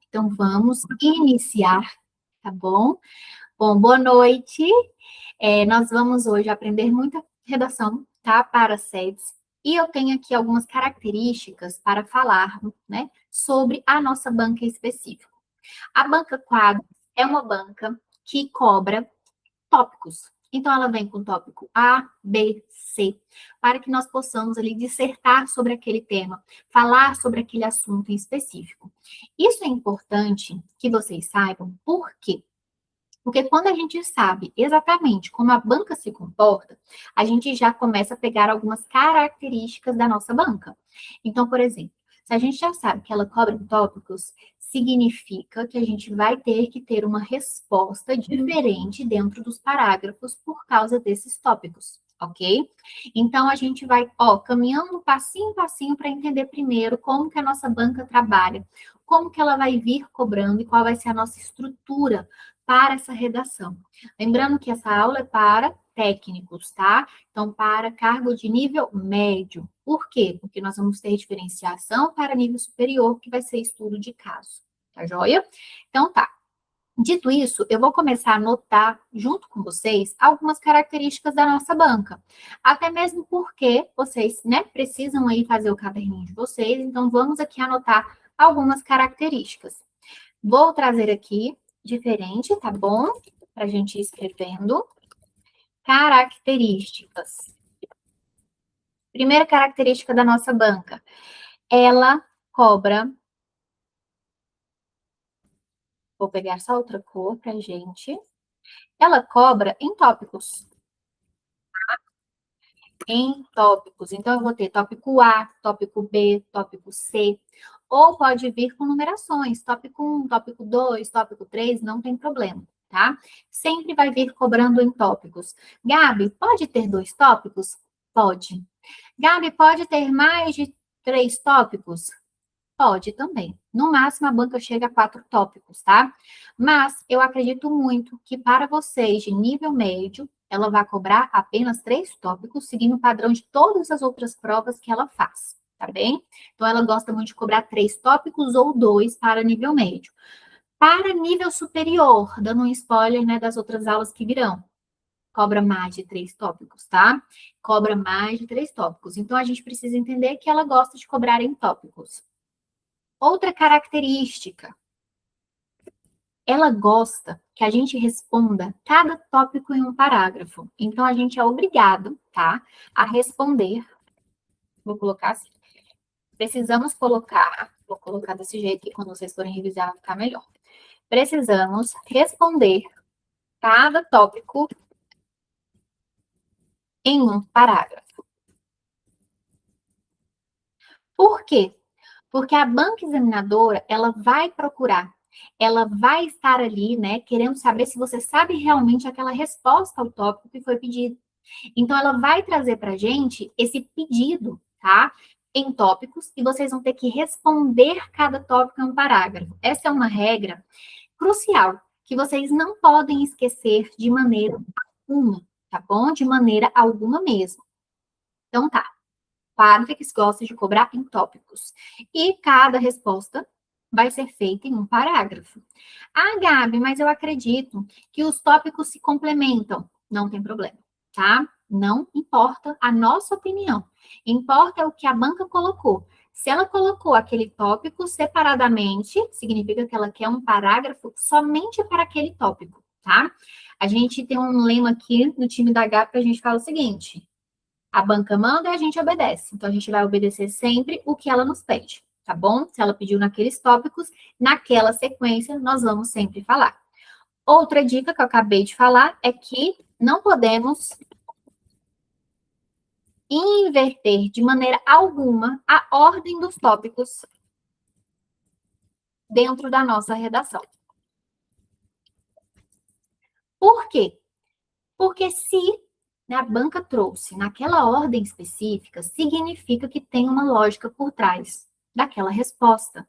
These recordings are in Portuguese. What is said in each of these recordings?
Então, vamos iniciar, tá bom? Bom, boa noite. Nós vamos hoje aprender muita redação, tá? Para SEDS. E eu tenho aqui algumas características para falar, né? Sobre a nossa banca específica. A banca quadro é uma banca que cobra tópicos. Então, ela vem com tópico A, B, C, para que nós possamos ali dissertar sobre aquele tema, falar sobre aquele assunto em específico. Isso é importante que vocês saibam, por quê? Porque quando a gente sabe exatamente como a banca se comporta, a gente já começa a pegar algumas características da nossa banca. Então, por exemplo, se a gente já sabe que ela cobra tópicos, significa que a gente vai ter que ter uma resposta diferente dentro dos parágrafos por causa desses tópicos, ok? Então, a gente vai, caminhando passinho para entender primeiro como que a nossa banca trabalha, como que ela vai vir cobrando e qual vai ser a nossa estrutura para essa redação. Lembrando que essa aula é para técnicos, tá? Então, para cargo de nível médio. Por quê? Porque nós vamos ter diferenciação para nível superior, que vai ser estudo de caso. Tá joia? Então, tá. Dito isso, eu vou começar a anotar, junto com vocês, algumas características da nossa banca. Até mesmo porque vocês, né, precisam aí fazer o caderninho de vocês, então vamos aqui anotar algumas características. Vou trazer aqui diferente, tá bom? Para a gente ir escrevendo. Características. Primeira característica da nossa banca. Ela cobra. Vou pegar só outra cor para gente. Ela cobra em tópicos. Em tópicos. Então, eu vou ter tópico A, tópico B, tópico C. Ou pode vir com numerações. Tópico 1, tópico 2, tópico 3, não tem problema, tá? Sempre vai vir cobrando em tópicos. Gabi, pode ter 2 tópicos? Pode. Gabi, pode ter mais de 3 tópicos? Pode também. No máximo, a banca chega a 4 tópicos, tá? Mas eu acredito muito que para vocês de nível médio, ela vai cobrar apenas 3 tópicos, seguindo o padrão de todas as outras provas que ela faz, tá bem? Então, ela gosta muito de cobrar 3 tópicos ou 2 para nível médio. Para nível superior, dando um spoiler, né, das outras aulas que virão, cobra mais de 3 tópicos, tá? Cobra mais de 3 tópicos. Então, a gente precisa entender que ela gosta de cobrar em tópicos. Outra característica, ela gosta que a gente responda cada tópico em um parágrafo. Então, a gente é obrigado, tá, a responder. Vou colocar assim. Precisamos colocar, vou colocar desse jeito que quando vocês forem revisar vai ficar melhor. Precisamos responder cada tópico em um parágrafo. Por quê? Porque a banca examinadora, ela vai procurar, ela vai estar ali, né, querendo saber se você sabe realmente aquela resposta ao tópico que foi pedido. Então, ela vai trazer para a gente esse pedido, tá? Em tópicos, e vocês vão ter que responder cada tópico em um parágrafo. Essa é uma regra crucial, que vocês não podem esquecer de maneira alguma, tá bom? De maneira alguma mesmo. Então, tá. Quadrix gosta de cobrar em tópicos. E cada resposta vai ser feita em um parágrafo. Ah, Gabi, mas eu acredito que os tópicos se complementam. Não tem problema, tá? Não importa a nossa opinião. Importa o que a banca colocou. Se ela colocou aquele tópico separadamente, significa que ela quer um parágrafo somente para aquele tópico, tá? A gente tem um lema aqui no time da Gabi que a gente fala o seguinte: a banca manda e a gente obedece. Então, a gente vai obedecer sempre o que ela nos pede, tá bom? Se ela pediu naqueles tópicos, naquela sequência, nós vamos sempre falar. Outra dica que eu acabei de falar é que não podemos inverter de maneira alguma a ordem dos tópicos dentro da nossa redação. Por quê? Porque se a banca trouxe naquela ordem específica, significa que tem uma lógica por trás daquela resposta.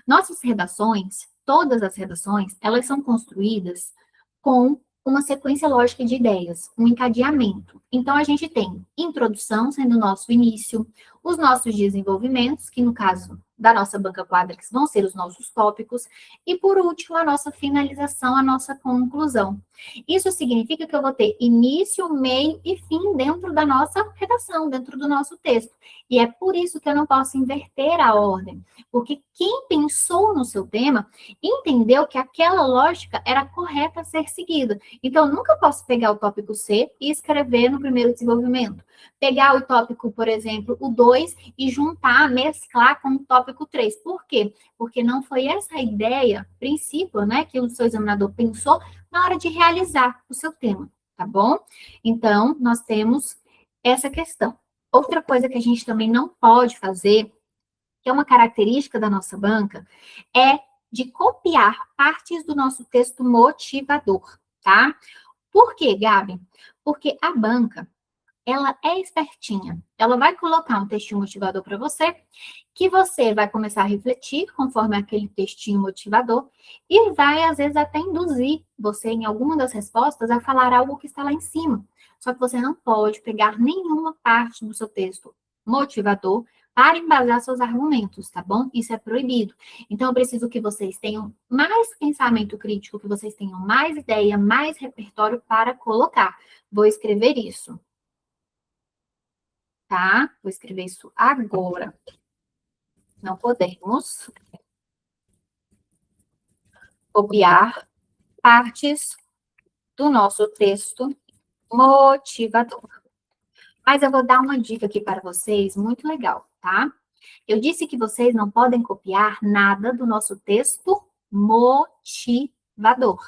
Nossas redações, todas as redações, elas são construídas com uma sequência lógica de ideias, um encadeamento. Então, a gente tem introdução, sendo o nosso início, os nossos desenvolvimentos, que no caso da nossa banca Quadrix vão ser os nossos tópicos. E, por último, a nossa finalização, a nossa conclusão. Isso significa que eu vou ter início, meio e fim dentro da nossa redação, dentro do nosso texto. E é por isso que eu não posso inverter a ordem, porque quem pensou no seu tema entendeu que aquela lógica era correta a ser seguida. Então, eu nunca posso pegar o tópico C e escrever no primeiro desenvolvimento. Pegar o tópico, por exemplo, o 2 e juntar, mesclar com o tópico 3. Por quê? Porque não foi essa a ideia, princípio, né, que o seu examinador pensou na hora de realizar o seu tema, tá bom? Então, nós temos essa questão. Outra coisa que a gente também não pode fazer, que é uma característica da nossa banca, é de copiar partes do nosso texto motivador, tá? Por quê, Gabi? Porque a banca, ela é espertinha. Ela vai colocar um textinho motivador para você, que você vai começar a refletir conforme aquele textinho motivador e vai, às vezes, até induzir você, em alguma das respostas, a falar algo que está lá em cima. Só que você não pode pegar nenhuma parte do seu texto motivador para embasar seus argumentos, tá bom? Isso é proibido. Então, eu preciso que vocês tenham mais pensamento crítico, que vocês tenham mais ideia, mais repertório para colocar. Vou escrever isso, tá? Vou escrever isso agora. Não podemos copiar partes do nosso texto motivador. Mas eu vou dar uma dica aqui para vocês, muito legal, tá? Eu disse que vocês não podem copiar nada do nosso texto motivador,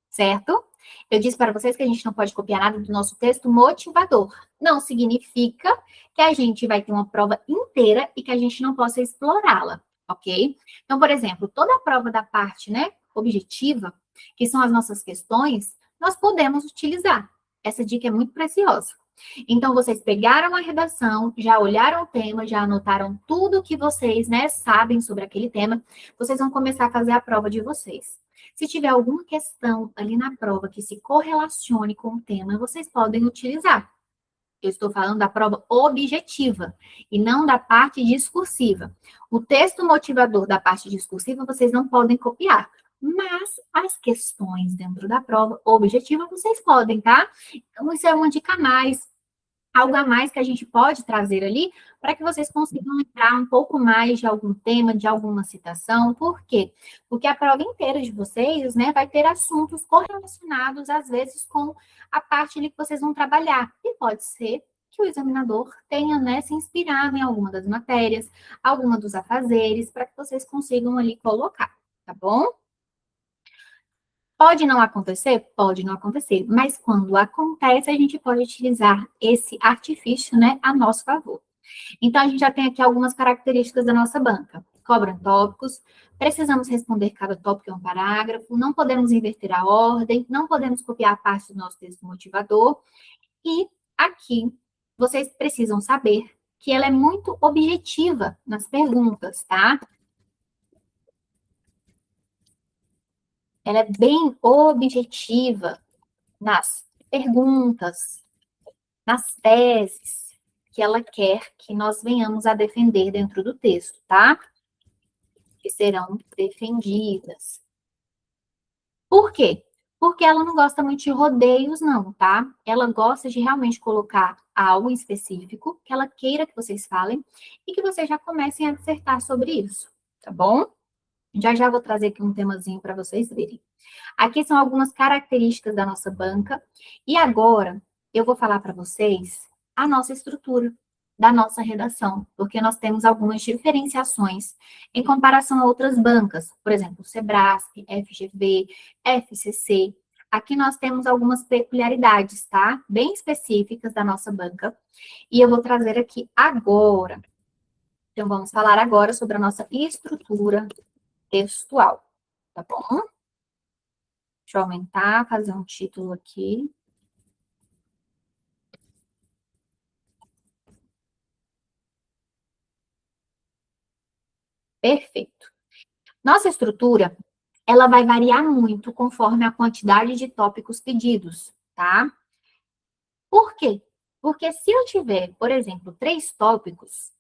certo? Eu disse para vocês que a gente não pode copiar nada do nosso texto motivador. Não significa que a gente vai ter uma prova inteira e que a gente não possa explorá-la, ok? Então, por exemplo, toda a prova da parte, né, objetiva, que são as nossas questões, nós podemos utilizar. Essa dica é muito preciosa. Então, vocês pegaram a redação, já olharam o tema, já anotaram tudo que vocês, né, sabem sobre aquele tema, vocês vão começar a fazer a prova de vocês. Se tiver alguma questão ali na prova que se correlacione com o tema, vocês podem utilizar. Eu estou falando da prova objetiva e não da parte discursiva. O texto motivador da parte discursiva vocês não podem copiar, mas as questões dentro da prova objetiva vocês podem, tá? Então, isso é uma dica a mais, algo a mais que a gente pode trazer ali para que vocês consigam lembrar um pouco mais de algum tema, de alguma citação. Por quê? Porque a prova inteira de vocês, né, vai ter assuntos correlacionados, às vezes, com a parte ali que vocês vão trabalhar. E pode ser que o examinador tenha, né, se inspirado em alguma das matérias, alguma dos afazeres, para que vocês consigam ali colocar, tá bom? Pode não acontecer? Pode não acontecer, mas quando acontece, a gente pode utilizar esse artifício, né, a nosso favor. Então, a gente já tem aqui algumas características da nossa banca. Cobram tópicos, precisamos responder cada tópico em um parágrafo, não podemos inverter a ordem, não podemos copiar a parte do nosso texto motivador. E aqui, vocês precisam saber que ela é muito objetiva nas perguntas, tá? Ela é bem objetiva nas perguntas, nas teses que ela quer que nós venhamos a defender dentro do texto, tá? Que serão defendidas. Por quê? Porque ela não gosta muito de rodeios, não, tá? Ela gosta de realmente colocar algo em específico que ela queira que vocês falem e que vocês já comecem a dissertar sobre isso, tá bom? Já já vou trazer aqui um temazinho para vocês verem. Aqui são algumas características da nossa banca. E agora eu vou falar para vocês a nossa estrutura da nossa redação, porque nós temos algumas diferenciações em comparação a outras bancas, por exemplo, Sebrasp, FGV, FCC. Aqui nós temos algumas peculiaridades, tá? Bem específicas da nossa banca. E eu vou trazer aqui agora. Então, vamos falar agora sobre a nossa estrutura textual, tá bom? Deixa eu aumentar, fazer um título aqui. Perfeito. Nossa estrutura, ela vai variar muito conforme a quantidade de tópicos pedidos, tá? Por quê? Porque se eu tiver, por exemplo, 3 tópicos,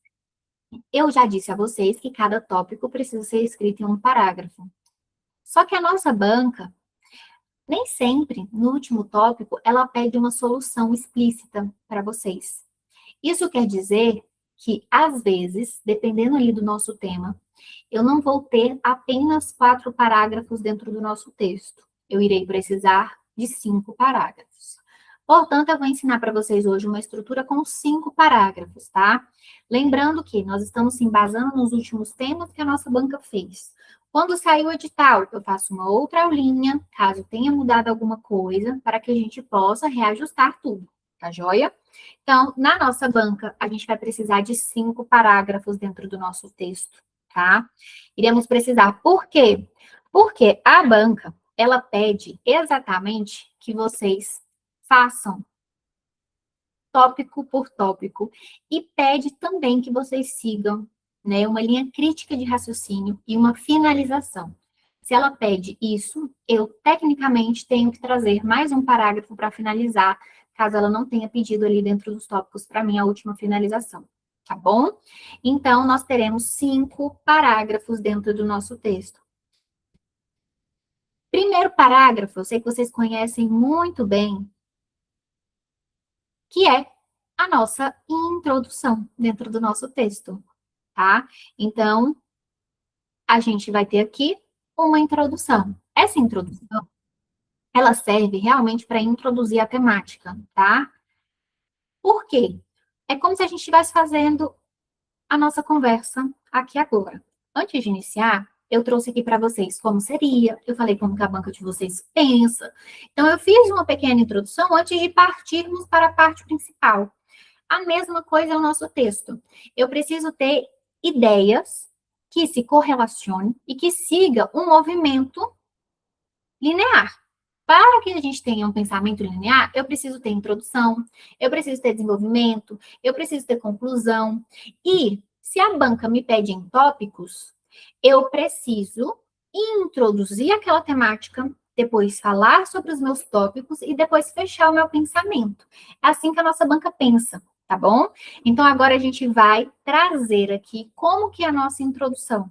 Eu já disse a vocês que cada tópico precisa ser escrito em um parágrafo. Só que a nossa banca, nem sempre, no último tópico, ela pede uma solução explícita para vocês. Isso quer dizer que, às vezes, dependendo ali do nosso tema, eu não vou ter apenas 4 parágrafos dentro do nosso texto. Eu irei precisar de 5 parágrafos. Portanto, eu vou ensinar para vocês hoje uma estrutura com 5 parágrafos, tá? Lembrando que nós estamos se embasando nos últimos temas que a nossa banca fez. Quando sair o edital, eu faço uma outra aulinha, caso tenha mudado alguma coisa, para que a gente possa reajustar tudo, tá joia? Então, na nossa banca, a gente vai precisar de 5 parágrafos dentro do nosso texto, tá? Iremos precisar. Por quê? Porque a banca, ela pede exatamente que vocês façam tópico por tópico e pede também que vocês sigam, né, uma linha crítica de raciocínio e uma finalização. Se ela pede isso, eu tecnicamente tenho que trazer mais um parágrafo para finalizar, caso ela não tenha pedido ali dentro dos tópicos para mim a última finalização, tá bom? Então, nós teremos 5 parágrafos dentro do nosso texto. Primeiro parágrafo, eu sei que vocês conhecem muito bem, que é a nossa introdução dentro do nosso texto, tá? Então, a gente vai ter aqui uma introdução. Essa introdução, ela serve realmente para introduzir a temática, tá? Por quê? É como se a gente estivesse fazendo a nossa conversa aqui agora. Antes de iniciar, eu trouxe aqui para vocês como seria, eu falei como que a banca de vocês pensa. Então, eu fiz uma pequena introdução antes de partirmos para a parte principal. A mesma coisa é o nosso texto. Eu preciso ter ideias que se correlacionem e que siga um movimento linear. Para que a gente tenha um pensamento linear, eu preciso ter introdução, eu preciso ter desenvolvimento, eu preciso ter conclusão. E se a banca me pede em tópicos, eu preciso introduzir aquela temática, depois falar sobre os meus tópicos e depois fechar o meu pensamento. É assim que a nossa banca pensa, tá bom? Então agora a gente vai trazer aqui como que é a nossa introdução.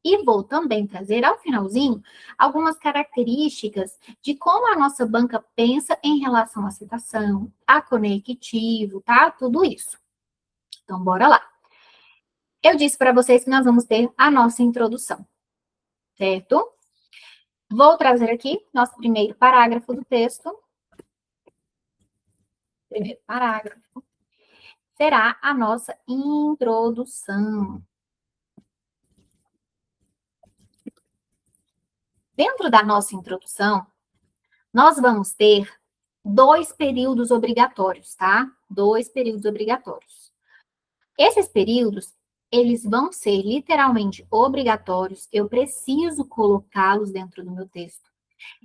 E vou também trazer, ao finalzinho, algumas características de como a nossa banca pensa em relação à citação, a conectivo, tá? Tudo isso. Então, bora lá. Eu disse para vocês que nós vamos ter a nossa introdução, certo? Vou trazer aqui nosso primeiro parágrafo do texto. Primeiro parágrafo será a nossa introdução. Dentro da nossa introdução, nós vamos ter 2 períodos obrigatórios, tá? 2 períodos obrigatórios. Esses períodos, eles vão ser literalmente obrigatórios, eu preciso colocá-los dentro do meu texto.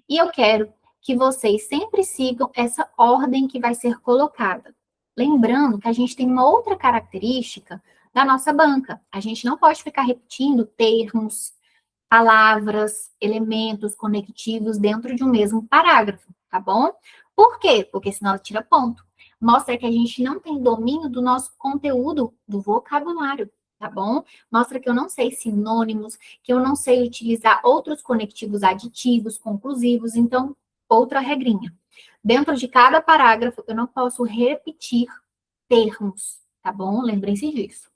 E eu quero que vocês sempre sigam essa ordem que vai ser colocada. Lembrando que a gente tem uma outra característica da nossa banca. A gente não pode ficar repetindo termos, palavras, elementos conectivos dentro de um mesmo parágrafo, tá bom? Por quê? Porque senão ela tira ponto. Mostra que a gente não tem domínio do nosso conteúdo, do vocabulário, tá bom? Mostra que eu não sei sinônimos, que eu não sei utilizar outros conectivos aditivos, conclusivos, então, outra regrinha. Dentro de cada parágrafo, eu não posso repetir termos, tá bom? Lembrem-se disso.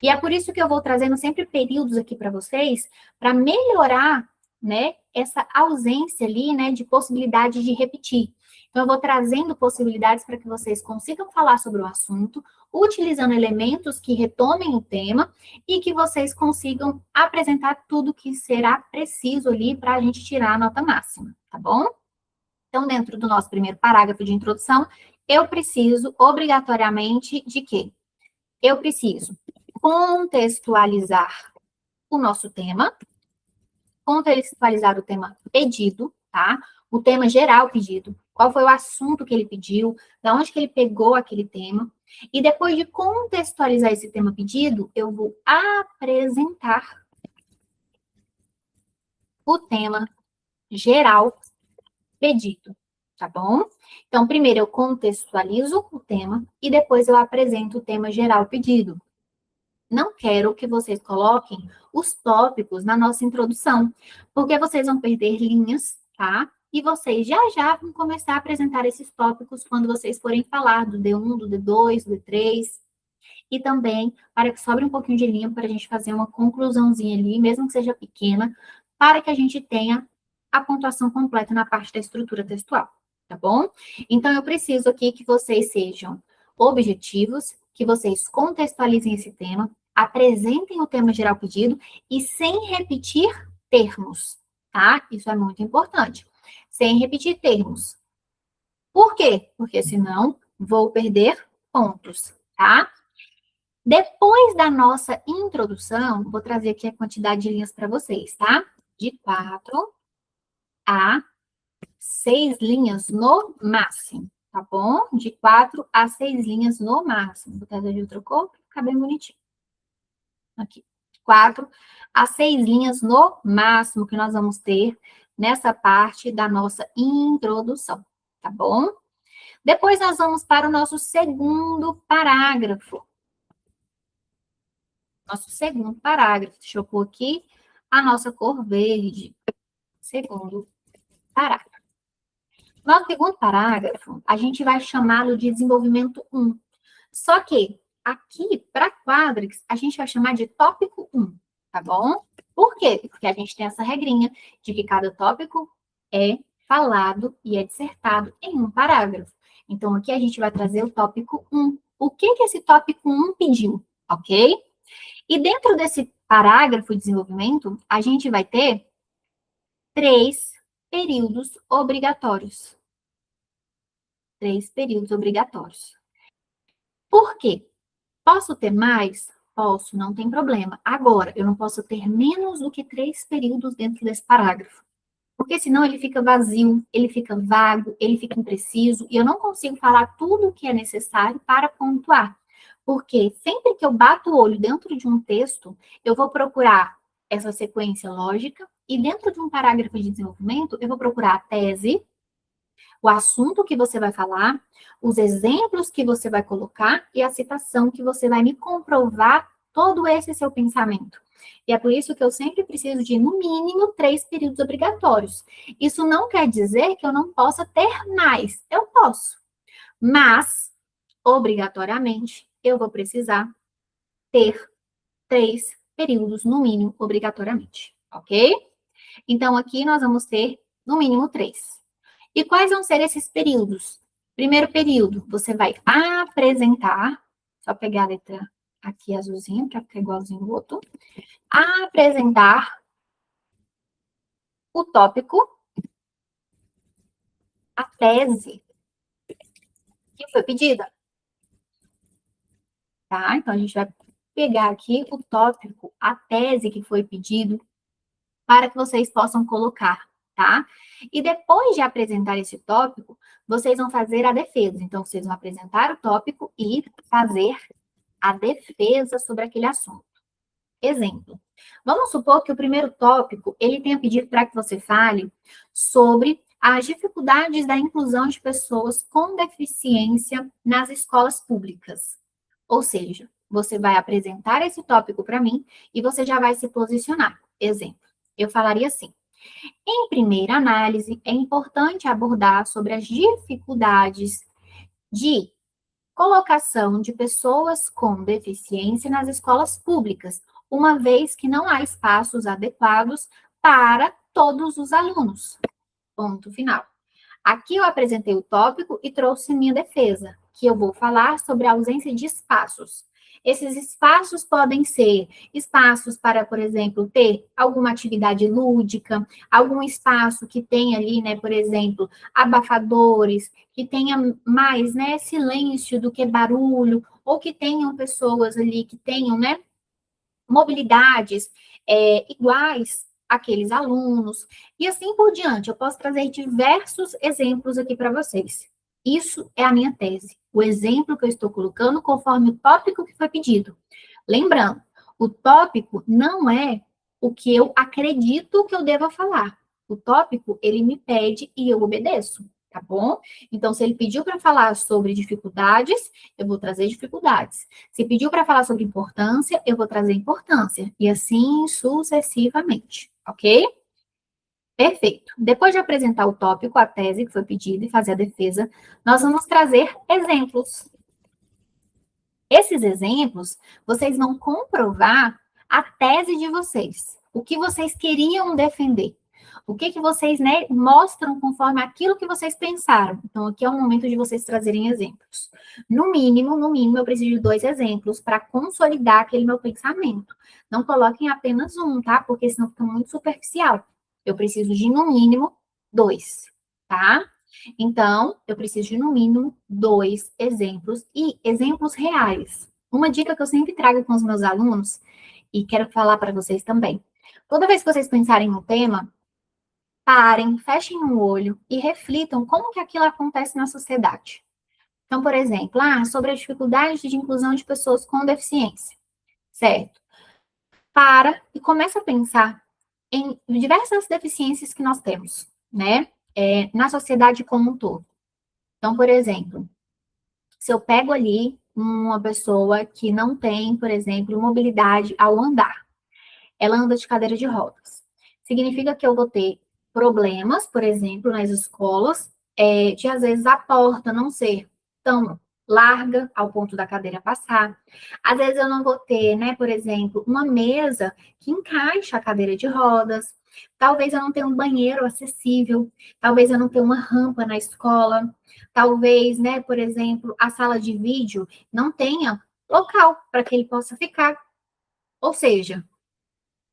E é por isso que eu vou trazendo sempre períodos aqui para vocês, para melhorar, né, essa ausência ali, né, de possibilidade de repetir. Então, eu vou trazendo possibilidades para que vocês consigam falar sobre o assunto, utilizando elementos que retomem o tema e que vocês consigam apresentar tudo que será preciso ali para a gente tirar a nota máxima, tá bom? Então, dentro do nosso primeiro parágrafo de introdução, eu preciso obrigatoriamente de quê? Eu preciso contextualizar o nosso tema, contextualizar o tema pedido, tá? O tema geral pedido, qual foi o assunto que ele pediu, da onde que ele pegou aquele tema. E depois de contextualizar esse tema pedido, eu vou apresentar o tema geral pedido, tá bom? Então, primeiro eu contextualizo o tema e depois eu apresento o tema geral pedido. não quero que vocês coloquem os tópicos na nossa introdução, porque vocês vão perder linhas, tá? E vocês já vão começar a apresentar esses tópicos quando vocês forem falar do D1, do D2, do D3, e também para que sobre um pouquinho de linha para a gente fazer uma conclusãozinha ali, mesmo que seja pequena, para que a gente tenha a pontuação completa na parte da estrutura textual, tá bom? Então, eu preciso aqui que vocês sejam objetivos, que vocês contextualizem esse tema, apresentem o tema geral pedido e sem repetir termos, tá? Isso é muito importante. Sem repetir termos. Por quê? Porque senão vou perder pontos, tá? Depois da nossa introdução, vou trazer aqui a quantidade de linhas para vocês, tá? De 4 a 6 linhas no máximo, tá bom? De 4 a 6 linhas no máximo. Vou trazer de outra cor para ficar bem bonitinho. Aqui. 4 a 6 linhas no máximo que nós vamos ter nessa parte da nossa introdução, tá bom? Depois nós vamos para o nosso segundo parágrafo. Nosso segundo parágrafo. Deixa eu pôr aqui a nossa cor verde. Segundo parágrafo. Nosso segundo parágrafo, a gente vai chamá-lo de desenvolvimento 1. Só que aqui, para Quadrix, a gente vai chamar de tópico 1, tá bom? Por quê? Porque a gente tem essa regrinha de que cada tópico é falado e é dissertado em um parágrafo. Então, aqui a gente vai trazer o tópico 1. O que esse tópico 1 pediu, ok? E dentro desse parágrafo de desenvolvimento, a gente vai ter 3 períodos obrigatórios. 3 períodos obrigatórios. Por quê? Posso ter mais? Posso, não tem problema. Agora, eu não posso ter menos do que 3 períodos dentro desse parágrafo. Porque senão ele fica vazio, ele fica vago, ele fica impreciso, e eu não consigo falar tudo o que é necessário para pontuar. Porque sempre que eu bato o olho dentro de um texto, eu vou procurar essa sequência lógica, e dentro de um parágrafo de desenvolvimento, eu vou procurar a tese, o assunto que você vai falar, os exemplos que você vai colocar e a citação que você vai me comprovar todo esse seu pensamento. E é por isso que eu sempre preciso de, no mínimo, 3 períodos obrigatórios. Isso não quer dizer que eu não possa ter mais. Eu posso. Mas, obrigatoriamente, eu vou precisar ter 3 períodos, no mínimo, obrigatoriamente. Ok? Então, aqui nós vamos ter, no mínimo, 3. E quais vão ser esses períodos? Primeiro período, você vai apresentar, só pegar a letra aqui azulzinha, para ficar igualzinho o outro. Apresentar o tópico, a tese que foi pedida. Tá? Então, a gente vai pegar aqui o tópico, a tese que foi pedido, para que vocês possam colocar, tá? E depois de apresentar esse tópico, vocês vão fazer a defesa. Então, vocês vão apresentar o tópico e fazer a defesa sobre aquele assunto. Exemplo. Vamos supor que o primeiro tópico, ele tenha pedido para que você fale sobre as dificuldades da inclusão de pessoas com deficiência nas escolas públicas. Ou seja, você vai apresentar esse tópico para mim e você já vai se posicionar. Exemplo. Eu falaria assim: em primeira análise, é importante abordar sobre as dificuldades de colocação de pessoas com deficiência nas escolas públicas, uma vez que não há espaços adequados para todos os alunos. Ponto final. Aqui eu apresentei o tópico e trouxe minha defesa, que eu vou falar sobre a ausência de espaços. Esses espaços podem ser espaços para, por exemplo, ter alguma atividade lúdica, algum espaço que tenha ali, né, por exemplo, abafadores, que tenha mais, né, silêncio do que barulho, ou que tenham pessoas ali que tenham, né, mobilidades iguais àqueles alunos, e assim por diante. Eu posso trazer diversos exemplos aqui para vocês. Isso é a minha tese, o exemplo que eu estou colocando conforme o tópico que foi pedido. Lembrando, o tópico não é o que eu acredito que eu deva falar. O tópico, ele me pede e eu obedeço, tá bom? Então, se ele pediu para falar sobre dificuldades, eu vou trazer dificuldades. Se pediu para falar sobre importância, eu vou trazer importância. E assim sucessivamente, ok? Perfeito. Depois de apresentar o tópico, a tese que foi pedida e fazer a defesa, nós vamos trazer exemplos. Esses exemplos, vocês vão comprovar a tese de vocês. O que vocês queriam defender. O que vocês, né, mostram conforme aquilo que vocês pensaram. Então, aqui é o momento de vocês trazerem exemplos. No mínimo, eu preciso de 2 exemplos para consolidar aquele meu pensamento. Não coloquem apenas um, tá? Porque senão fica muito superficial. Eu preciso de, no mínimo, 2, tá? Então, eu preciso de, no mínimo, 2 exemplos e exemplos reais. Uma dica que eu sempre trago com os meus alunos, e quero falar para vocês também. Toda vez que vocês pensarem no tema, parem, fechem um olho e reflitam como que aquilo acontece na sociedade. Então, por exemplo, sobre a dificuldade de inclusão de pessoas com deficiência, certo? Para e começa a pensar em diversas deficiências que nós temos, né? Na sociedade como um todo. Então, por exemplo, se eu pego ali uma pessoa que não tem, por exemplo, mobilidade ao andar, ela anda de cadeira de rodas. Significa que eu vou ter problemas, por exemplo, nas escolas, de às vezes a porta não ser tão larga ao ponto da cadeira passar. Às vezes eu não vou ter, né, por exemplo, uma mesa que encaixa a cadeira de rodas. Talvez eu não tenha um banheiro acessível. Talvez eu não tenha uma rampa na escola. Talvez, né, por exemplo, a sala de vídeo não tenha local para que ele possa ficar. Ou seja,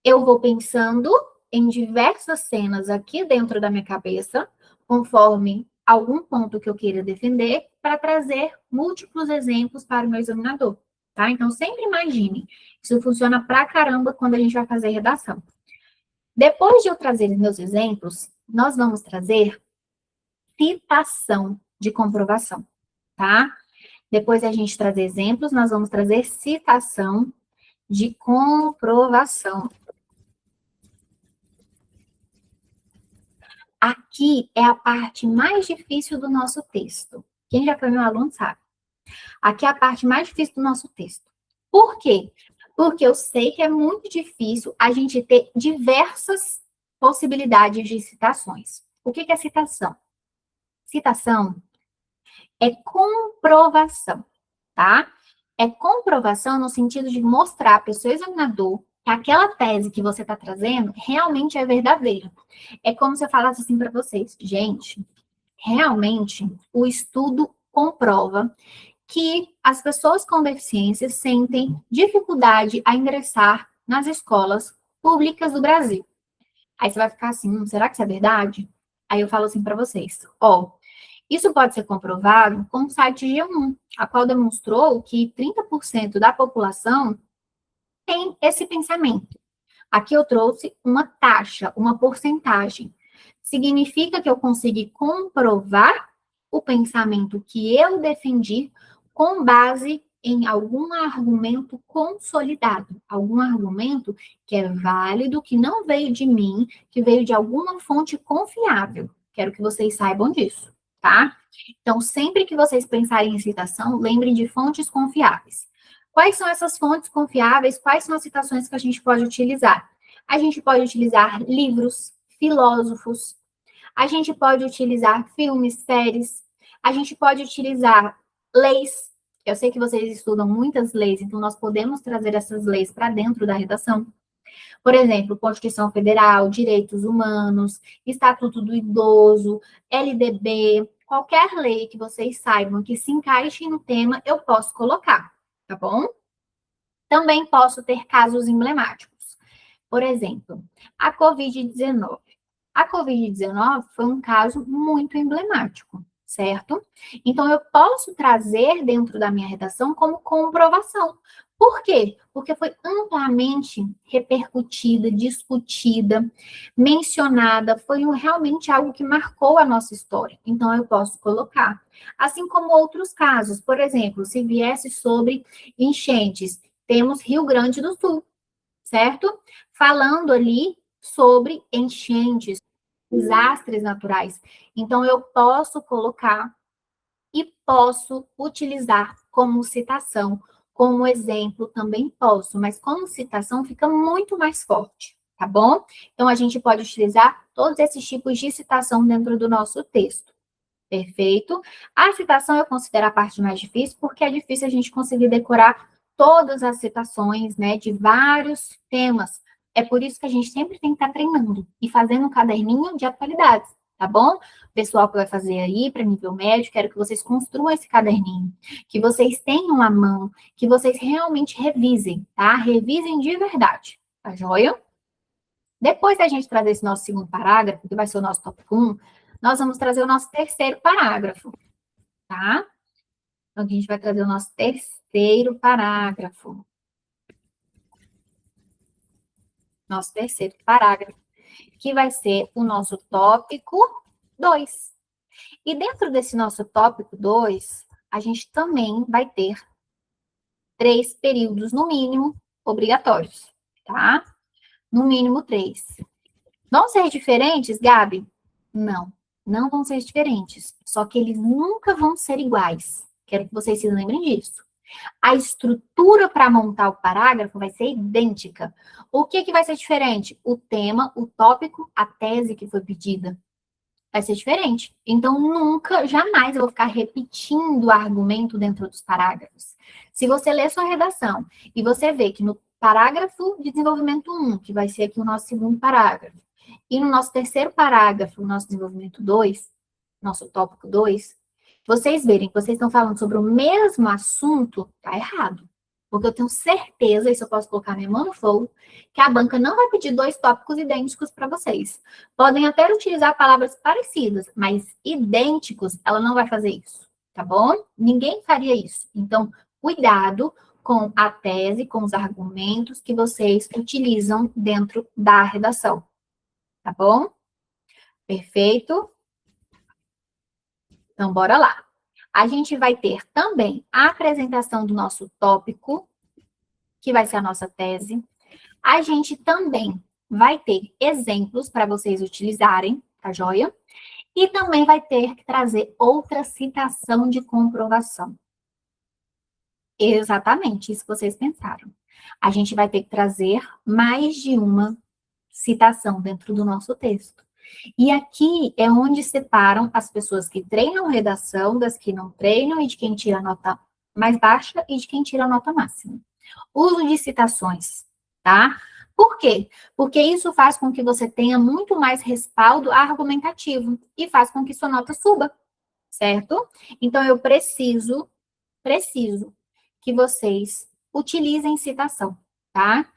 eu vou pensando em diversas cenas aqui dentro da minha cabeça, conforme algum ponto que eu queira defender, para trazer múltiplos exemplos para o meu examinador, tá? Então, sempre imagine. Isso funciona pra caramba quando a gente vai fazer redação. Depois de eu trazer os meus exemplos, nós vamos trazer citação de comprovação, tá? Depois da gente trazer exemplos, nós vamos trazer citação de comprovação. Aqui é a parte mais difícil do nosso texto. Quem já foi meu aluno sabe. Aqui é a parte mais difícil do nosso texto. Por quê? Porque eu sei que é muito difícil a gente ter diversas possibilidades de citações. O que é citação? Citação é comprovação, tá? É comprovação no sentido de mostrar para o seu examinador que aquela tese que você está trazendo realmente é verdadeira. É como se eu falasse assim para vocês, gente, realmente o estudo comprova que as pessoas com deficiência sentem dificuldade a ingressar nas escolas públicas do Brasil. Aí você vai ficar assim, será que isso é verdade? Aí eu falo assim para vocês, isso pode ser comprovado com o site G1, a qual demonstrou que 30% da população tem esse pensamento. Aqui eu trouxe uma taxa, uma porcentagem. Significa que eu consegui comprovar o pensamento que eu defendi com base em algum argumento consolidado, algum argumento que é válido, que não veio de mim, que veio de alguma fonte confiável. Quero que vocês saibam disso, tá? Então, sempre que vocês pensarem em citação, lembrem de fontes confiáveis. Quais são essas fontes confiáveis? Quais são as citações que a gente pode utilizar? A gente pode utilizar livros, filósofos, a gente pode utilizar filmes, séries, a gente pode utilizar leis. Eu sei que vocês estudam muitas leis, então nós podemos trazer essas leis para dentro da redação. Por exemplo, Constituição Federal, Direitos Humanos, Estatuto do Idoso, LDB, qualquer lei que vocês saibam que se encaixe no tema, eu posso colocar, tá bom? Também posso ter casos emblemáticos. Por exemplo, a Covid-19. A Covid-19 foi um caso muito emblemático, certo? Então, eu posso trazer dentro da minha redação como comprovação. Por quê? Porque foi amplamente repercutida, discutida, mencionada, foi realmente algo que marcou a nossa história. Então, eu posso colocar. Assim como outros casos, por exemplo, se viesse sobre enchentes, temos Rio Grande do Sul, certo? Falando ali sobre enchentes, desastres naturais. Então, eu posso colocar e posso utilizar como citação, como exemplo também posso, mas como citação fica muito mais forte, tá bom? Então, a gente pode utilizar todos esses tipos de citação dentro do nosso texto. Perfeito? A citação eu considero a parte mais difícil, porque é difícil a gente conseguir decorar todas as citações, né, de vários temas. É por isso que a gente sempre tem que estar treinando e fazendo um caderninho de atualidades, tá bom? Pessoal que vai fazer aí para nível médio, quero que vocês construam esse caderninho, que vocês tenham à mão, que vocês realmente revisem, tá? Revisem de verdade, tá joia? Depois da gente trazer esse nosso segundo parágrafo, que vai ser o nosso tópico 1, nós vamos trazer o nosso terceiro parágrafo, tá? Então, aqui a gente vai trazer o nosso terceiro parágrafo. Nosso terceiro parágrafo, que vai ser o nosso tópico 2. E dentro desse nosso tópico 2, a gente também vai ter 3 períodos, no mínimo, obrigatórios, tá? No mínimo 3. Vão ser diferentes, Gabi? Não, não vão ser diferentes. Só que eles nunca vão ser iguais. Quero que vocês se lembrem disso. A estrutura para montar o parágrafo vai ser idêntica. O que vai ser diferente? O tema, o tópico, a tese que foi pedida. Vai ser diferente. Então, nunca, jamais eu vou ficar repetindo o argumento dentro dos parágrafos. Se você ler sua redação e você vê que no parágrafo de desenvolvimento 1, que vai ser aqui o nosso segundo parágrafo, e no nosso terceiro parágrafo, o nosso desenvolvimento 2, nosso tópico 2, vocês verem que vocês estão falando sobre o mesmo assunto, tá errado. Porque eu tenho certeza, isso eu posso colocar minha mão no fogo, que a banca não vai pedir 2 tópicos idênticos para vocês. Podem até utilizar palavras parecidas, mas idênticos, ela não vai fazer isso, tá bom? Ninguém faria isso. Então, cuidado com a tese, com os argumentos que vocês utilizam dentro da redação, tá bom? Perfeito? Então, bora lá. A gente vai ter também a apresentação do nosso tópico, que vai ser a nossa tese. A gente também vai ter exemplos para vocês utilizarem, tá joia? E também vai ter que trazer outra citação de comprovação. Exatamente, isso que vocês pensaram. A gente vai ter que trazer mais de uma citação dentro do nosso texto. E aqui é onde separam as pessoas que treinam redação das que não treinam e de quem tira a nota mais baixa e de quem tira a nota máxima. Uso de citações, tá? Por quê? Porque isso faz com que você tenha muito mais respaldo argumentativo e faz com que sua nota suba, certo? Então, eu preciso que vocês utilizem citação, tá?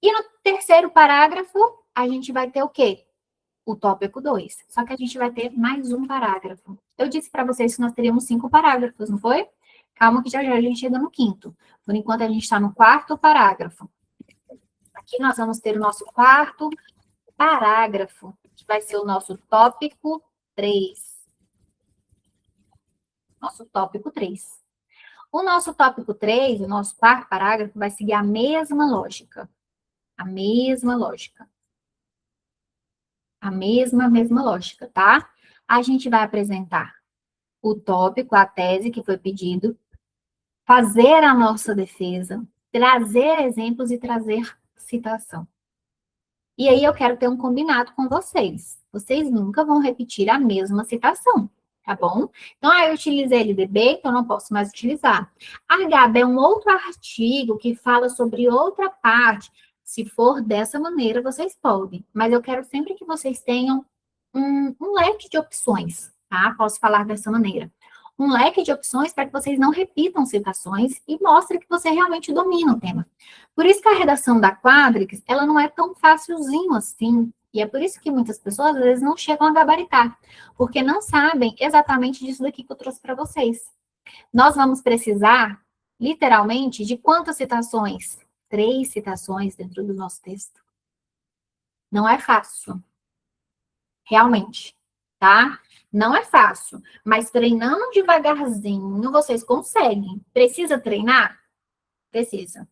E no terceiro parágrafo, a gente vai ter o quê? O tópico 2. Só que a gente vai ter mais um parágrafo. Eu disse para vocês que nós teríamos 5 parágrafos, não foi? Calma que já já a gente chega no quinto. Por enquanto, a gente está no quarto parágrafo. Aqui nós vamos ter o nosso quarto parágrafo, que vai ser o nosso tópico 3. Nosso tópico 3. O nosso tópico 3, o nosso quarto parágrafo, vai seguir a mesma lógica. A mesma lógica. A mesma lógica, tá? A gente vai apresentar o tópico, a tese que foi pedido, fazer a nossa defesa, trazer exemplos e trazer citação. E aí eu quero ter um combinado com vocês. Vocês nunca vão repetir a mesma citação, tá bom? Então, eu utilizei LDB, então não posso mais utilizar. A Gabi é um outro artigo que fala sobre outra parte. Se for dessa maneira, vocês podem. Mas eu quero sempre que vocês tenham um leque de opções, tá? Posso falar dessa maneira. Um leque de opções para que vocês não repitam citações e mostre que você realmente domina o tema. Por isso que a redação da Quadrix, ela não é tão facilzinho assim. E é por isso que muitas pessoas, às vezes, não chegam a gabaritar. Porque não sabem exatamente disso daqui que eu trouxe para vocês. Nós vamos precisar, literalmente, de quantas citações? 3 citações dentro do nosso texto. Não é fácil. Realmente, tá? Não é fácil, mas treinando devagarzinho, vocês conseguem. Precisa treinar? Precisa.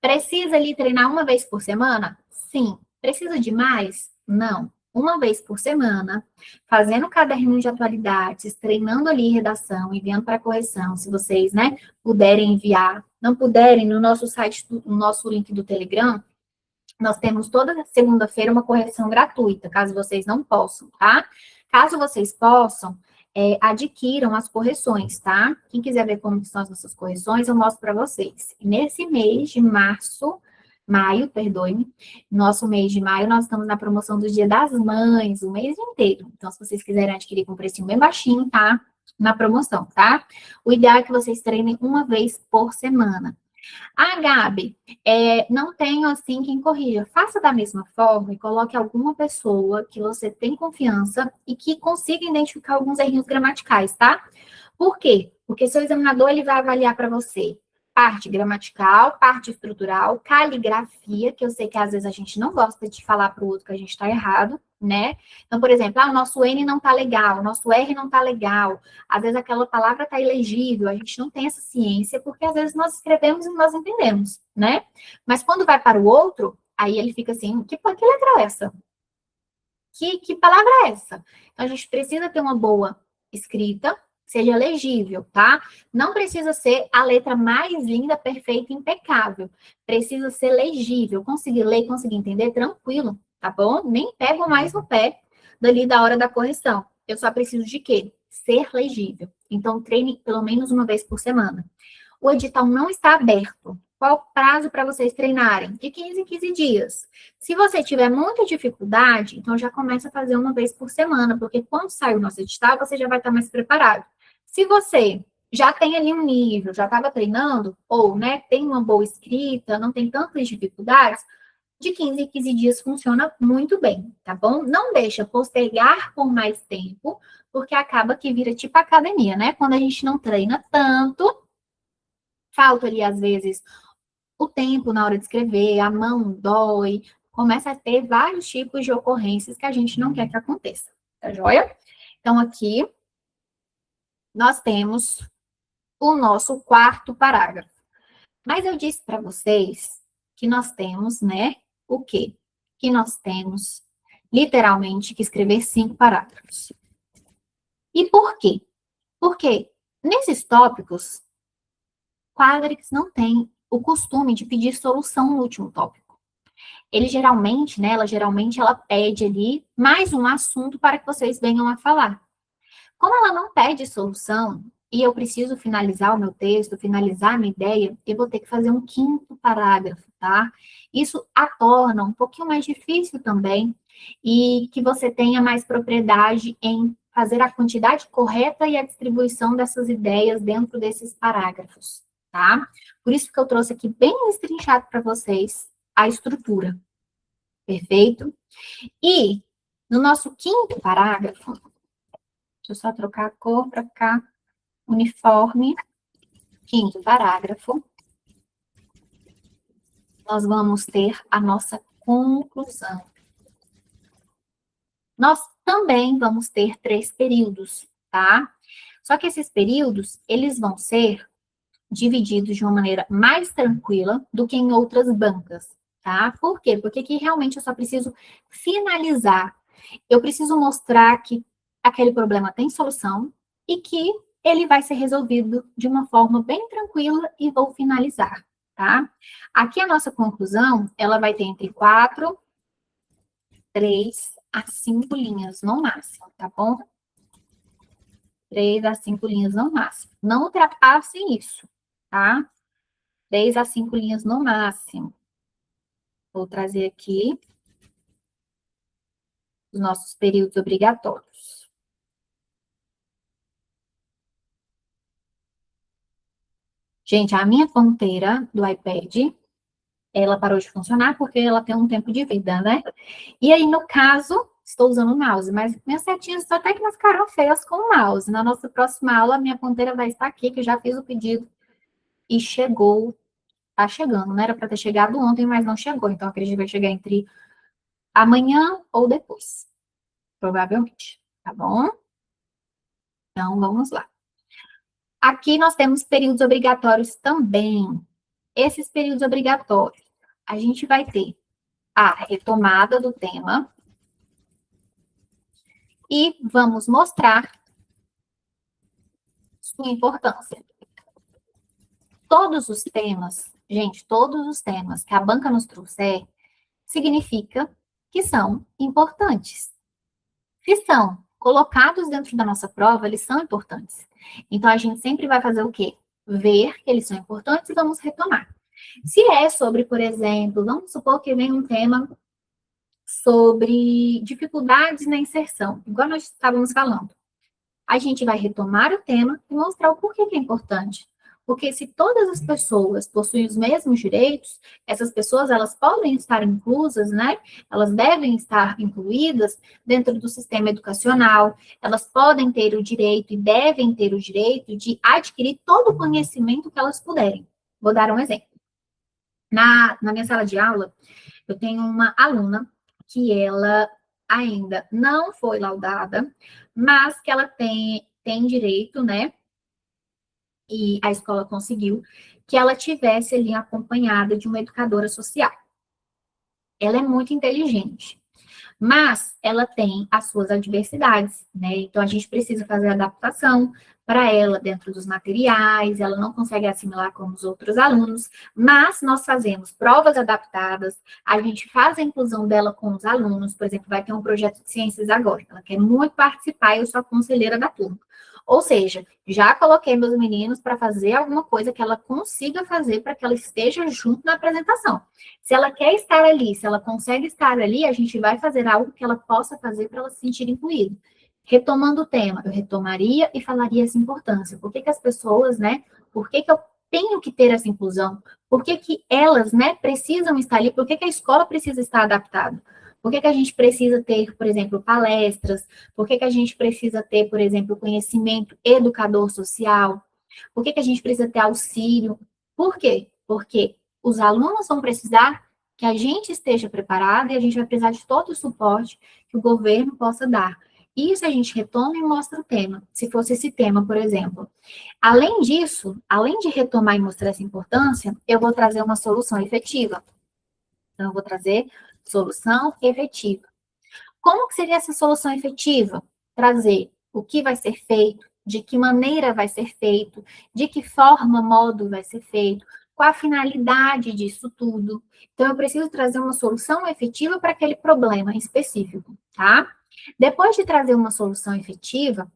Precisa ali treinar uma vez por semana? Sim. Precisa de mais? Não. uma vez por semana, fazendo caderno de atualidades, treinando ali redação, enviando para correção, se vocês, né, puderem enviar. Não puderem, no nosso site, no nosso link do Telegram, nós temos toda segunda-feira uma correção gratuita, caso vocês não possam, tá? Caso vocês possam, adquiram as correções, tá? Quem quiser ver como são as nossas correções, eu mostro para vocês. Nesse mês de maio, perdoe-me, nosso mês de maio, nós estamos na promoção do Dia das Mães, o mês inteiro. Então, se vocês quiserem adquirir com um precinho bem baixinho, tá? Na promoção, tá? O ideal é que vocês treinem uma vez por semana. Ah, Gabi, não tenho assim quem corrija. Faça da mesma forma e coloque alguma pessoa que você tem confiança e que consiga identificar alguns errinhos gramaticais, tá? Por quê? Porque seu examinador ele vai avaliar para você parte gramatical, parte estrutural, caligrafia, que eu sei que às vezes a gente não gosta de falar para o outro que a gente está errado, né? Então, por exemplo, o nosso N não está legal, o nosso R não está legal, às vezes aquela palavra está ilegível, a gente não tem essa ciência, porque às vezes nós escrevemos e nós entendemos, né? Mas quando vai para o outro, aí ele fica assim, que letra é essa? Que palavra é essa? Então, a gente precisa ter uma boa escrita, seja legível, tá? Não precisa ser a letra mais linda, perfeita, impecável. Precisa ser legível. Conseguir ler, conseguir entender, tranquilo, tá bom? Nem pego mais no pé dali da hora da correção. Eu só preciso de quê? Ser legível. Então, treine pelo menos uma vez por semana. O edital não está aberto. Qual o prazo para vocês treinarem? De 15 em 15 dias. Se você tiver muita dificuldade, então já começa a fazer uma vez por semana, porque quando sai o nosso edital, você já vai estar mais preparado. Se você já tem ali um nível, já estava treinando, ou né, tem uma boa escrita, não tem tantas dificuldades, de 15 em 15 dias funciona muito bem, tá bom? Não deixa postergar por mais tempo, porque acaba que vira tipo academia, né? Quando a gente não treina tanto, falta ali, às vezes, o tempo na hora de escrever, a mão dói, começa a ter vários tipos de ocorrências que a gente não quer que aconteça, tá joia? Então, aqui, nós temos o nosso quarto parágrafo. Mas eu disse para vocês que nós temos, né, o quê? Que nós temos, literalmente, que escrever 5 parágrafos. E por quê? Porque nesses tópicos, Quadrix não tem o costume de pedir solução no último tópico. Ele geralmente, né, ela pede ali mais um assunto para que vocês venham a falar. Como ela não pede solução, e eu preciso finalizar o meu texto, finalizar a minha ideia, eu vou ter que fazer um quinto parágrafo, tá? Isso a torna um pouquinho mais difícil também, e que você tenha mais propriedade em fazer a quantidade correta e a distribuição dessas ideias dentro desses parágrafos, tá? Por isso que eu trouxe aqui bem destrinchado para vocês a estrutura, perfeito? E no nosso quinto parágrafo, deixa eu só trocar a cor para ficar uniforme. Quinto parágrafo, nós vamos ter a nossa conclusão. Nós também vamos ter 3 períodos, tá? Só que esses períodos, eles vão ser divididos de uma maneira mais tranquila do que em outras bancas, tá? Por quê? Porque aqui realmente eu só preciso finalizar. Eu preciso mostrar que aquele problema tem solução e que ele vai ser resolvido de uma forma bem tranquila e vou finalizar, tá? Aqui a nossa conclusão, ela vai ter entre 4, 3 a 5 linhas no máximo, tá bom? 3 a 5 linhas no máximo. Não ultrapassem isso, tá? 3 a 5 linhas no máximo. Vou trazer aqui os nossos períodos obrigatórios. Gente, a minha ponteira do iPad, ela parou de funcionar porque ela tem um tempo de vida, né? E aí, no caso, estou usando o mouse, mas minhas setinhas até que não ficaram feias com o mouse. Na nossa próxima aula, minha ponteira vai estar aqui, que eu já fiz o pedido e chegou. Tá chegando, né? Era para ter chegado ontem, mas não chegou. Então, acredito que vai chegar entre amanhã ou depois, provavelmente, tá bom? Então, vamos lá. Aqui nós temos períodos obrigatórios também. Esses períodos obrigatórios, a gente vai ter a retomada do tema, e vamos mostrar sua importância. Todos os temas, gente, todos os temas que a banca nos trouxer, significa que são importantes. Se são colocados dentro da nossa prova, eles são importantes. Então, a gente sempre vai fazer o quê? Ver que eles são importantes e vamos retomar. Se é sobre, por exemplo, vamos supor que vem um tema sobre dificuldades na inserção, igual nós estávamos falando. A gente vai retomar o tema e mostrar o porquê que é importante. Porque se todas as pessoas possuem os mesmos direitos, essas pessoas elas podem estar inclusas, né? Elas devem estar incluídas dentro do sistema educacional, elas podem ter o direito e devem ter o direito de adquirir todo o conhecimento que elas puderem. Vou dar um exemplo. Na minha sala de aula, eu tenho uma aluna que ela ainda não foi laudada, mas que ela tem direito, né? E a escola conseguiu que ela tivesse ali acompanhada de uma educadora social. Ela é muito inteligente, mas ela tem as suas adversidades, né? Então a gente precisa fazer adaptação para ela dentro dos materiais, ela não consegue assimilar como os outros alunos, mas nós fazemos provas adaptadas, a gente faz a inclusão dela com os alunos, por exemplo, vai ter um projeto de ciências agora, ela quer muito participar e eu sou a conselheira da turma. Ou seja, já coloquei meus meninos para fazer alguma coisa que ela consiga fazer para que ela esteja junto na apresentação. Se ela quer estar ali, se ela consegue estar ali, a gente vai fazer algo que ela possa fazer para ela se sentir incluída. Retomando o tema, eu retomaria e falaria essa importância. Por que que as pessoas, né? Por que que eu tenho que ter essa inclusão? Por que que elas, né, precisam estar ali? Por que que a escola precisa estar adaptada? Por que que a gente precisa ter, por exemplo, palestras? Por que que a gente precisa ter, por exemplo, conhecimento educador social? Por que que a gente precisa ter auxílio? Por quê? Porque os alunos vão precisar que a gente esteja preparado e a gente vai precisar de todo o suporte que o governo possa dar. Isso a gente retoma e mostra o tema. Se fosse esse tema, por exemplo. Além disso, além de retomar e mostrar essa importância, eu vou trazer uma solução efetiva. Então, eu vou trazer solução efetiva. Como que seria essa solução efetiva? Trazer o que vai ser feito, de que maneira vai ser feito, de que forma, modo vai ser feito, qual a finalidade disso tudo. Então, eu preciso trazer uma solução efetiva para aquele problema específico, tá? Depois de trazer uma solução efetiva,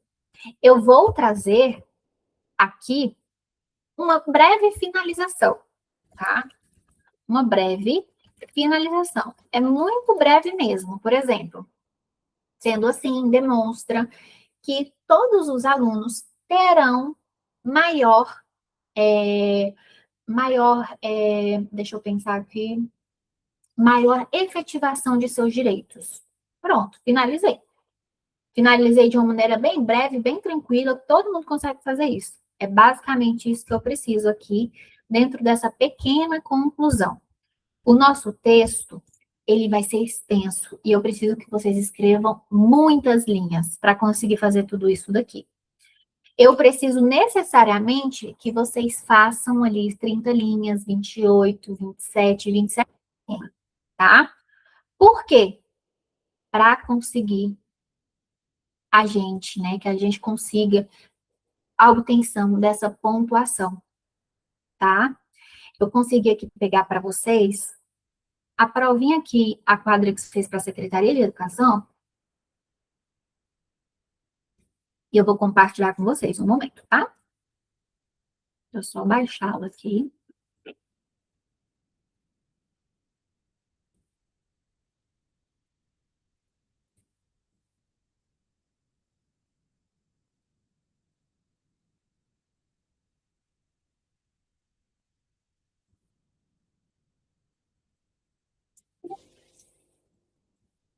eu vou trazer aqui uma breve finalização, tá? Uma breve finalização. É muito breve mesmo. Por exemplo, sendo assim, demonstra que todos os alunos terão maior, deixa eu pensar aqui, maior efetivação de seus direitos. Pronto, finalizei. Finalizei de uma maneira bem breve, bem tranquila, todo mundo consegue fazer isso. É basicamente isso que eu preciso aqui, dentro dessa pequena conclusão. O nosso texto, ele vai ser extenso, e eu preciso que vocês escrevam muitas linhas para conseguir fazer tudo isso daqui. Eu preciso necessariamente que vocês façam ali 30 linhas, 28, 27, tá? Por quê? Para conseguir a gente, né, que a gente consiga a obtenção dessa pontuação, tá? Eu consegui aqui pegar para vocês a provinha que a Quadrix fez para a Secretaria de Educação, e eu vou compartilhar com vocês um momento, tá? Deixa eu só baixá-la aqui.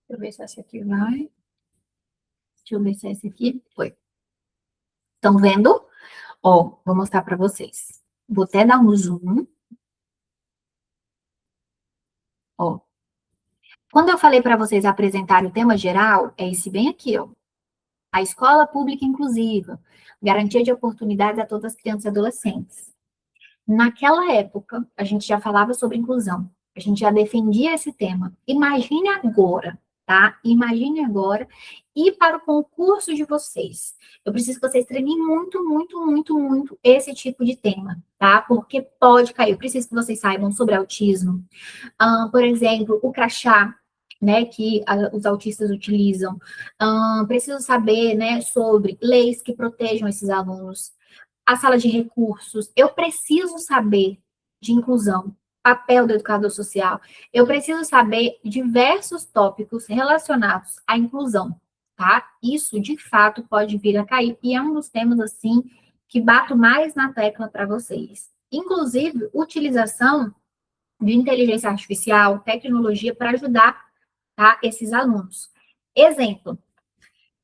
Deixa eu ver se essa aqui vai. Deixa eu ver se essa aqui foi. Estão vendo? Ó, vou mostrar para vocês. Vou até dar um zoom. Ó. Quando eu falei para vocês apresentarem o tema geral, é esse bem aqui, ó. A escola pública inclusiva, garantia de oportunidades a todas as crianças e adolescentes. Naquela época, a gente já falava sobre inclusão, a gente já defendia esse tema. Imagine agora, tá? Imagine agora ir para o concurso de vocês. Eu preciso que vocês treinem muito, muito, muito, muito esse tipo de tema, tá? Porque pode cair. Eu preciso que vocês saibam sobre autismo. Por exemplo, o crachá, né, que os autistas utilizam. Preciso saber, né, sobre leis que protejam esses alunos. A sala de recursos. Eu preciso saber de inclusão, papel do educador social. Eu preciso saber diversos tópicos relacionados à inclusão, tá? Isso, de fato, pode vir a cair. E é um dos temas, assim, que bato mais na tecla para vocês. Inclusive, utilização de inteligência artificial, tecnologia para ajudar, tá, esses alunos. Exemplo,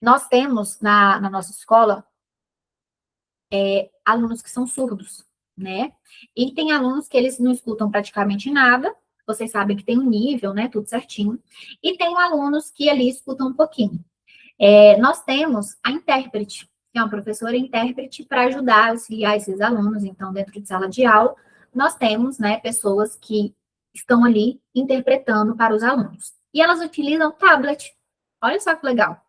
nós temos na nossa escola alunos que são surdos, né? E tem alunos que eles não escutam praticamente nada, vocês sabem que tem um nível, né, tudo certinho, e tem alunos que ali escutam um pouquinho. Nós temos a intérprete, que é uma professora intérprete para ajudar, auxiliar esses alunos. Então, dentro de sala de aula, nós temos, né, pessoas que estão ali interpretando para os alunos. E elas utilizam tablet. Olha só que legal.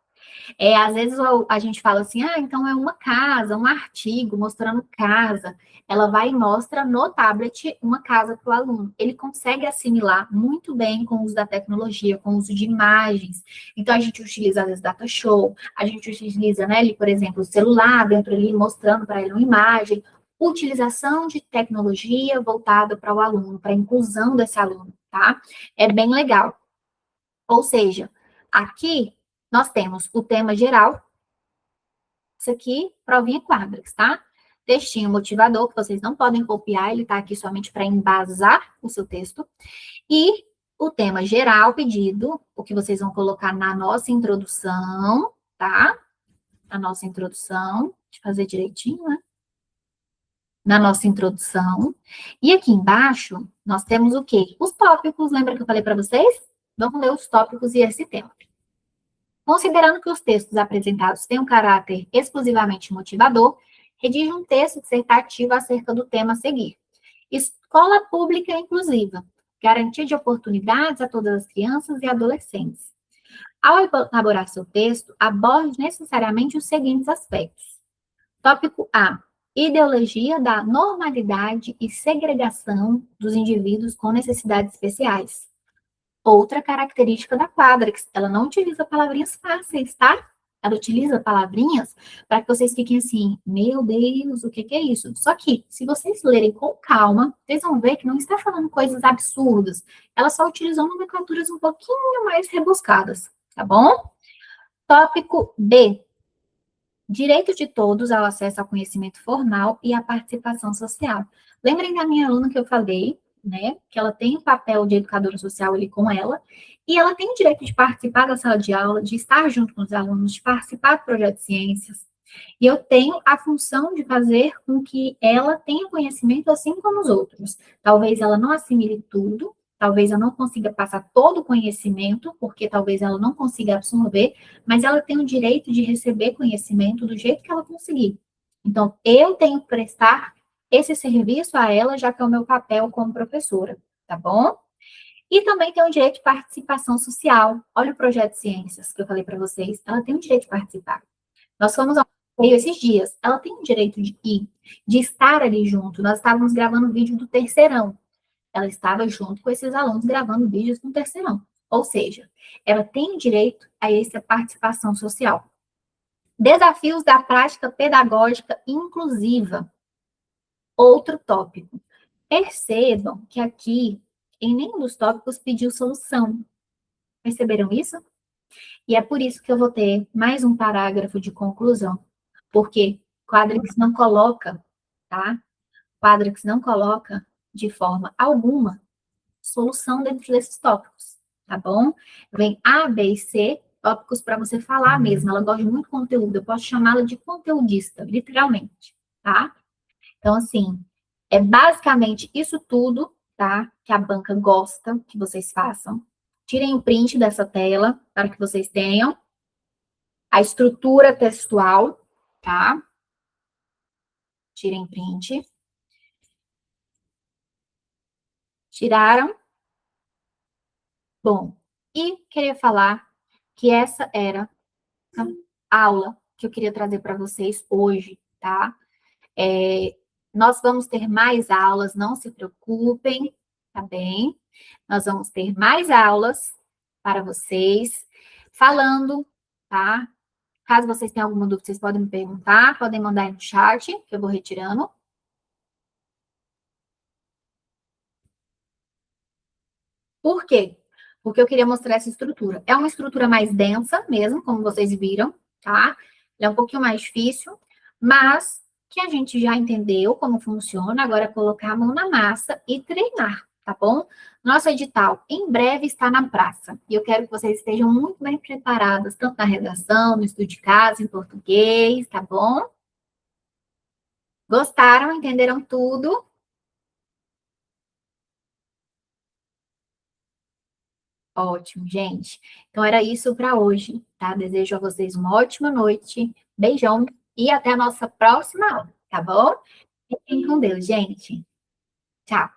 Às vezes a gente fala assim, então é uma casa, um artigo mostrando casa. Ela vai e mostra no tablet uma casa para o aluno. Ele consegue assimilar muito bem com o uso da tecnologia, com o uso de imagens. Então, a gente utiliza, às vezes, data show, a gente utiliza, né, por exemplo, o celular dentro ali, mostrando para ele uma imagem. Utilização de tecnologia voltada para o aluno, para a inclusão desse aluno, tá? É bem legal. Ou seja, aqui nós temos o tema geral, isso aqui, provinha quadras, tá? Textinho motivador, que vocês não podem copiar, ele tá aqui somente para embasar o seu texto. E o tema geral pedido, o que vocês vão colocar na nossa introdução, tá? A nossa introdução, deixa eu fazer direitinho, né? Na nossa introdução. E aqui embaixo, nós temos o quê? Os tópicos, lembra que eu falei para vocês? Vamos ler os tópicos e esse tema. Considerando que os textos apresentados têm um caráter exclusivamente motivador, redige um texto dissertativo acerca do tema a seguir. Escola pública inclusiva. Garantia de oportunidades a todas as crianças e adolescentes. Ao elaborar seu texto, aborde necessariamente os seguintes aspectos. Tópico A. Ideologia da normalidade e segregação dos indivíduos com necessidades especiais. Outra característica da Quadrix, ela não utiliza palavrinhas fáceis, tá? Ela utiliza palavrinhas para que vocês fiquem assim, meu Deus, o que que é isso? Só que, se vocês lerem com calma, vocês vão ver que não está falando coisas absurdas. Ela só utilizou nomenclaturas um pouquinho mais rebuscadas, tá bom? Tópico B. Direito de todos ao acesso ao conhecimento formal e à participação social. Lembrem da minha aluna que eu falei, né, que ela tem o papel de educadora social ali com ela, e ela tem o direito de participar da sala de aula, de estar junto com os alunos, de participar do projeto de ciências. E eu tenho a função de fazer com que ela tenha conhecimento assim como os outros. Talvez ela não assimile tudo, talvez eu não consiga passar todo o conhecimento, porque talvez ela não consiga absorver, mas ela tem o direito de receber conhecimento do jeito que ela conseguir. Então, eu tenho que prestar esse serviço a ela, já que é o meu papel como professora, tá bom? E também tem o direito de participação social. Olha o projeto de ciências que eu falei para vocês. Ela tem o direito de participar. Nós fomos ao meio esses dias. Ela tem o direito de ir, de estar ali junto. Nós estávamos gravando vídeo do terceirão. Ela estava junto com esses alunos gravando vídeos no terceirão. Ou seja, ela tem o direito a essa participação social. Desafios da prática pedagógica inclusiva. Outro tópico. Percebam que aqui, em nenhum dos tópicos pediu solução. Perceberam isso? E é por isso que eu vou ter mais um parágrafo de conclusão. Porque Quadrix não coloca, tá? Quadrix não coloca de forma alguma solução dentro desses tópicos, tá bom? Vem A, B e C, tópicos para você falar mesmo. Ela gosta de muito conteúdo, eu posso chamá-la de conteudista, literalmente, tá? Então, assim, é basicamente isso tudo, tá? Que a banca gosta que vocês façam. Tirem o print dessa tela para que vocês tenham a estrutura textual, tá? Tirem print. Tiraram? Bom, e queria falar que essa era a aula que eu queria trazer para vocês hoje, tá? Nós vamos ter mais aulas, não se preocupem, tá bem? Nós vamos ter mais aulas para vocês, falando, tá? Caso vocês tenham alguma dúvida, vocês podem me perguntar, podem mandar aí no chat, que eu vou retirando. Por quê? Porque eu queria mostrar essa estrutura. É uma estrutura mais densa mesmo, como vocês viram, tá? Ela é um pouquinho mais difícil, mas que a gente já entendeu como funciona, agora é colocar a mão na massa e treinar, tá bom? Nosso edital em breve está na praça. E eu quero que vocês estejam muito bem preparadas, tanto na redação, no estudo de casa, em português, tá bom? Gostaram? Entenderam tudo? Ótimo, gente. Então era isso para hoje, tá? Desejo a vocês uma ótima noite. Beijão e até a nossa próxima aula, tá bom? Fiquem com Deus, gente. Tchau.